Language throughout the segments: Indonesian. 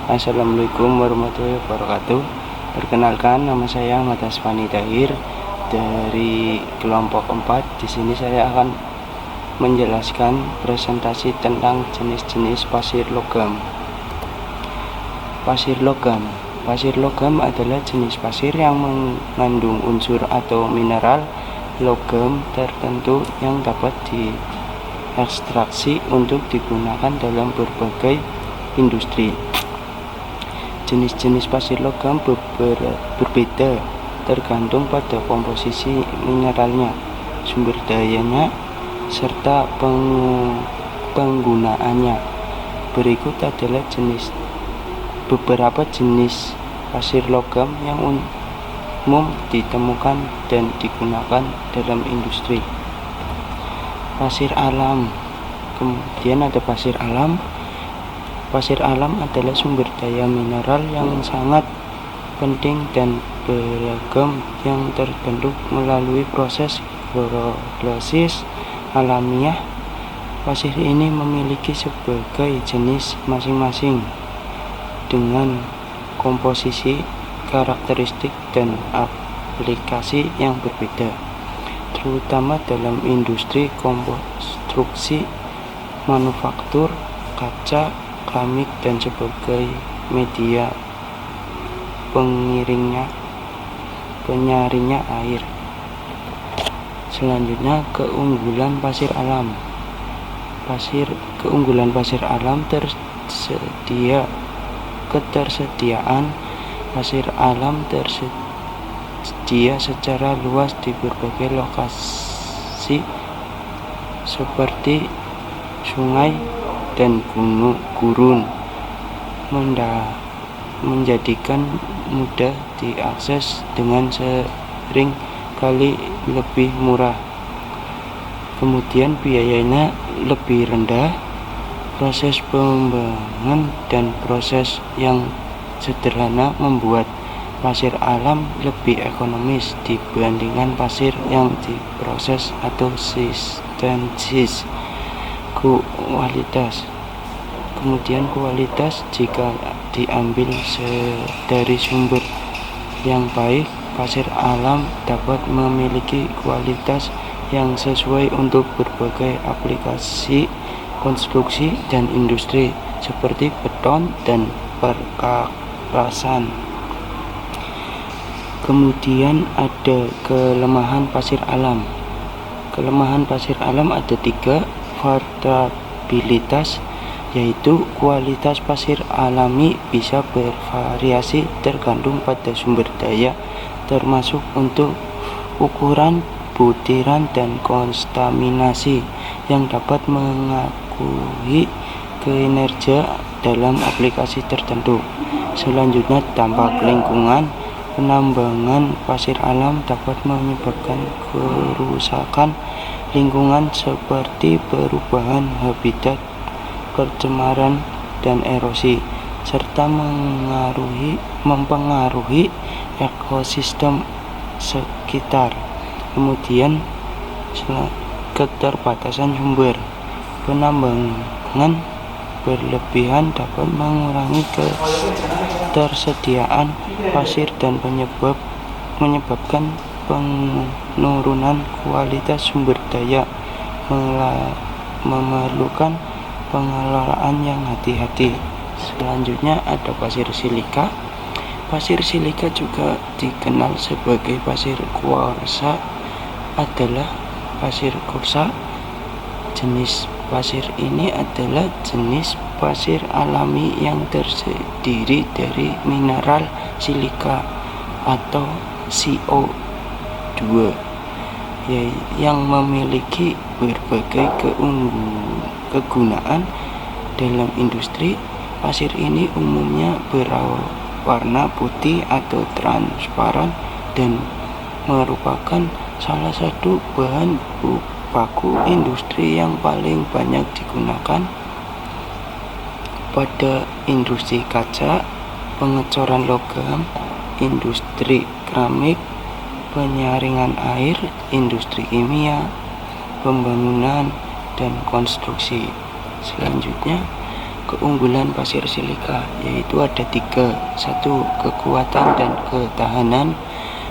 Assalamualaikum warahmatullahi wabarakatuh. Perkenalkan, nama saya Ahmad Asfani Tahir dari kelompok 4. Di sini saya akan menjelaskan presentasi tentang jenis-jenis pasir logam. Pasir logam. Pasir logam adalah jenis pasir yang mengandung unsur atau mineral logam tertentu yang dapat diekstraksi untuk digunakan dalam berbagai industri. Jenis-jenis pasir logam berbeda tergantung pada komposisi mineralnya, sumber dayanya, serta penggunaannya. Berikut adalah beberapa jenis pasir logam yang umum ditemukan dan digunakan dalam industri. Pasir alam. Kemudian ada pasir alam. Pasir alam adalah sumber daya mineral yang sangat penting dan beragam yang terbentuk melalui proses hidrolisis alamiah. Pasir ini memiliki sebagai jenis masing-masing dengan komposisi, karakteristik, dan aplikasi yang berbeda, terutama dalam industri konstruksi, manufaktur, kaca, keramik, dan sebagai media penyaringnya air. Selanjutnya, keunggulan pasir alam. Keunggulan pasir alam ketersediaan pasir alam tersedia secara luas di berbagai lokasi seperti sungai dan gurun, menjadikan mudah diakses dengan sering kali lebih murah. Kemudian biayanya lebih rendah, proses pengembangan dan proses yang sederhana membuat pasir alam lebih ekonomis dibandingkan pasir yang diproses atau sintesis. Kemudian kualitas, jika diambil dari sumber yang baik, pasir alam dapat memiliki kualitas yang sesuai untuk berbagai aplikasi konstruksi dan industri seperti beton dan perkarasan. Kemudian ada kelemahan pasir alam. Kelemahan pasir alam ada 3. Variabilitas, yaitu kualitas pasir alami bisa bervariasi tergantung pada sumber daya, termasuk untuk ukuran, butiran, dan kontaminasi yang dapat mengakui kinerja dalam aplikasi tertentu. Selanjutnya, dampak lingkungan. Penambangan pasir alam dapat menyebabkan kerusakan lingkungan seperti perubahan habitat, pencemaran, dan erosi, serta mempengaruhi ekosistem sekitar. Kemudian keterbatasan sumber. Penambangan berlebihan dapat mengurangi ketersediaan pasir dan menyebabkan penurunan kualitas sumber daya, memerlukan pengelolaan yang hati-hati. Selanjutnya ada pasir silika. Pasir silika juga dikenal sebagai pasir kuarsa adalah pasir kuarsa. Jenis pasir ini adalah jenis pasir alami yang terdiri dari mineral silika atau CO2 yang memiliki berbagai kegunaan dalam industri. Pasir ini umumnya berwarna putih atau transparan dan merupakan salah satu bahan baku industri yang paling banyak digunakan pada industri kaca, pengecoran logam, industri keramik, penyaringan air, industri kimia, pembangunan, dan konstruksi. Selanjutnya keunggulan pasir silika, yaitu ada tiga. Satu, kekuatan dan ketahanan.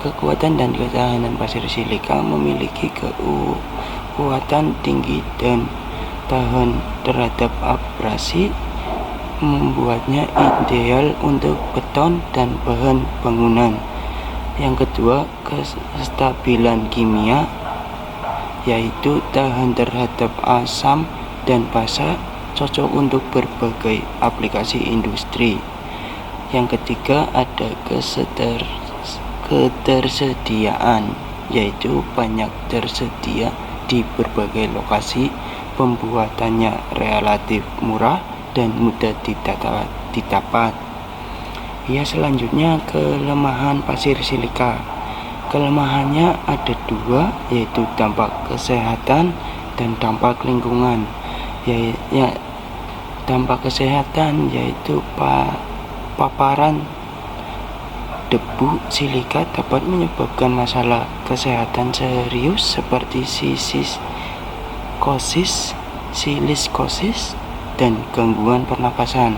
Kekuatan dan ketahanan pasir silika memiliki kekuatan tinggi dan tahan terhadap abrasi, membuatnya ideal untuk beton dan bahan bangunan. Yang kedua, kestabilan kimia, yaitu tahan terhadap asam dan basa, cocok untuk berbagai aplikasi industri. Yang ketiga, ada ketersediaan, yaitu banyak tersedia di berbagai lokasi, pembuatannya relatif murah dan mudah didapat. Ya, selanjutnya kelemahan pasir silika. Kelemahannya ada dua, yaitu dampak kesehatan dan dampak lingkungan. Dampak kesehatan yaitu paparan debu silika dapat menyebabkan masalah kesehatan serius seperti siliskosis, dan gangguan pernapasan.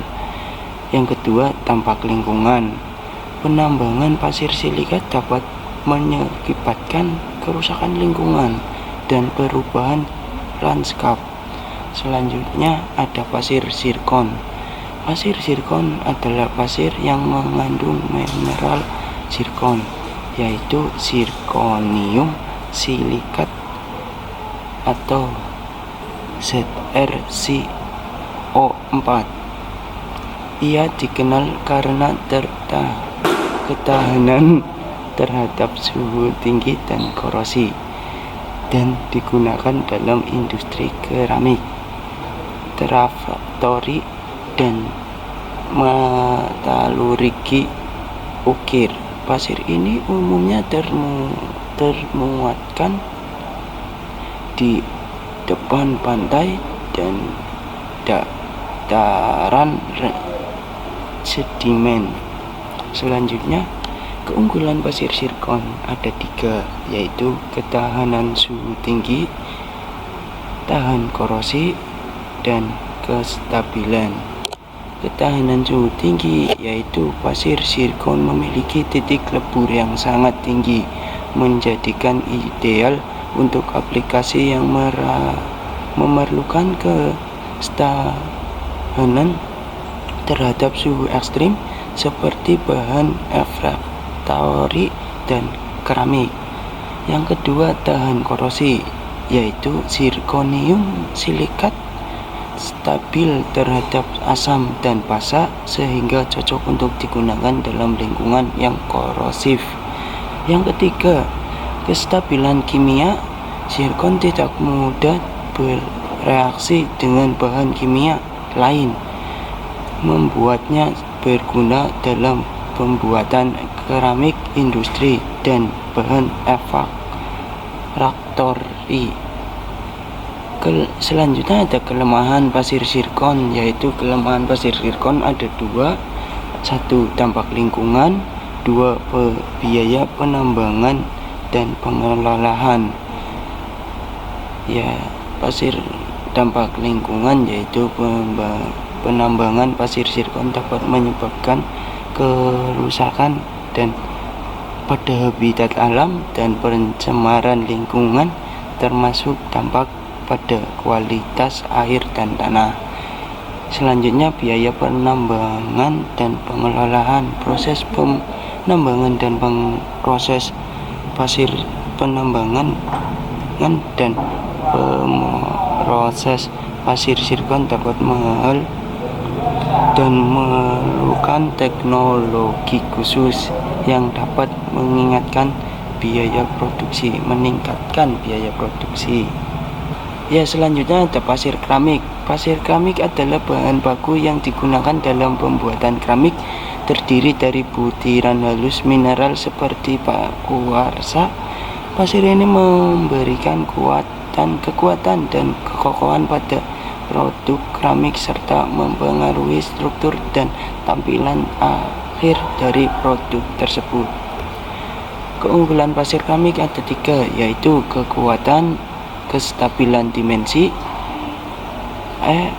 Yang kedua, dampak lingkungan. Penambangan pasir silika dapat mengakibatkan kerusakan lingkungan dan perubahan lanskap. Selanjutnya ada pasir zirkon. Pasir zirkon adalah pasir yang mengandung mineral zirkon, yaitu zirkonium silikat atau ZrCO4. Ia dikenal karena ketahanan terhadap suhu tinggi dan korosi, dan digunakan dalam industri keramik, refraktori, dan metalurgi ukir. Pasir ini umumnya termuatkan di depan pantai dan dataran sedimen. Selanjutnya, keunggulan pasir zirkon ada tiga, yaitu ketahanan suhu tinggi, tahan korosi, dan kestabilan. Ketahanan suhu tinggi, yaitu pasir zirkon memiliki titik lebur yang sangat tinggi, menjadikan ideal untuk aplikasi yang memerlukan kestabilan terhadap suhu ekstrim seperti bahan refraktori dan keramik. Yang kedua, tahan korosi, yaitu zirkonium silikat stabil terhadap asam dan basa sehingga cocok untuk digunakan dalam lingkungan yang korosif. Yang ketiga, kestabilan kimia. Zirkon tidak mudah bereaksi dengan bahan kimia lain, membuatnya berguna dalam pembuatan keramik industri dan bahan refraktori. Selanjutnya ada kelemahan pasir zirkon, yaitu kelemahan pasir zirkon ada dua. Satu, dampak lingkungan. Dua, biaya penambangan dan pengelolaan. Pasir dampak lingkungan yaitu penambangan pasir zirkon dapat menyebabkan kerusakan dan pada habitat alam dan pencemaran lingkungan, termasuk dampak pada kualitas air dan tanah. Selanjutnya, biaya penambangan dan pengelolaan. Proses penambangan dan proses pasir penambangan dan proses pasir zirkon dapat mahal dan memerlukan teknologi khusus yang dapat meningkatkan biaya produksi. Selanjutnya ada pasir keramik. Pasir keramik adalah bahan baku yang digunakan dalam pembuatan keramik, terdiri dari butiran halus mineral seperti kuarsa. Pasir ini memberikan kekuatan dan kekokohan pada produk keramik serta mempengaruhi struktur dan tampilan akhir dari produk tersebut. Keunggulan pasir keramik ada tiga, yaitu kekuatan, kestabilan dimensi,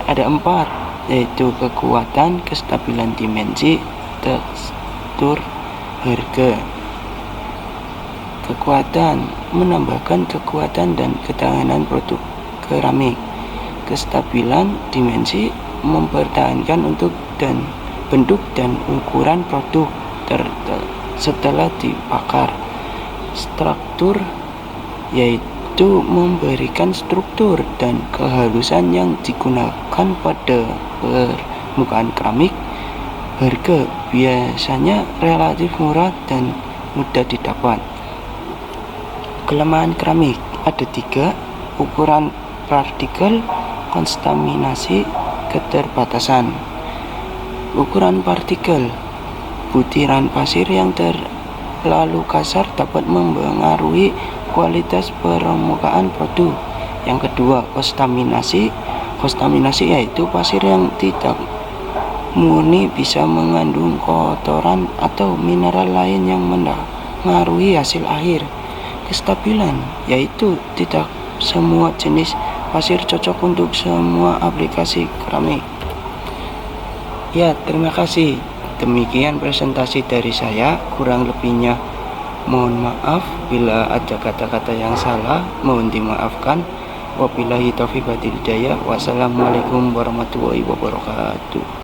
ada empat, yaitu kekuatan, kestabilan dimensi, tekstur, harga. Kekuatan menambahkan kekuatan dan ketahanan produk keramik. Kestabilan dimensi mempertahankan bentuk dan ukuran produk setelah dibakar. Struktur yaitu memberikan struktur dan kehalusan yang digunakan pada permukaan keramik. Harga biasanya relatif murah dan mudah didapat. Kelemahan keramik ada 3: ukuran partikel, kontaminasi, keterbatasan. Ukuran partikel, butiran pasir yang terlalu kasar dapat mempengaruhi kualitas permukaan produk. Yang kedua, kontaminasi. Kontaminasi yaitu pasir yang tidak murni bisa mengandung kotoran atau mineral lain yang mempengaruhi hasil akhir. Kestabilan yaitu tidak semua jenis pasir cocok untuk semua aplikasi keramik. Ya, terima kasih. Demikian presentasi dari saya. Kurang lebihnya mohon maaf. Bila ada kata-kata yang salah, mohon dimaafkan. Wabillahi taufiq wal hidayah. Wassalamualaikum warahmatullahi wabarakatuh.